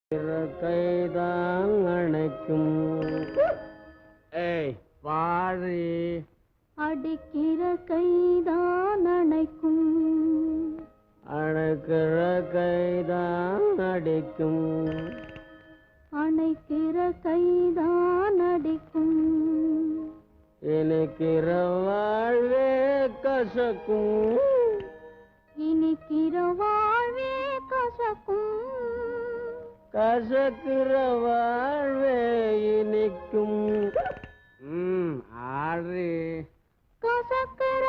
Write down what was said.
கைதான் அணைக்கும். ஏய் பாடி அடிக்கிற கைதான் அணைக்கும். அணைக்கிற கைதான் அடிக்கும். அணைக்கிற கைதான் அடிக்கும். இனிக்கிற வாழ்வே கசக்கும். இனிக்கிற வாழ்வே கசக்கும். கசக்கிற வாழ்வே இனிக்கும். ஆறு கசக்கிற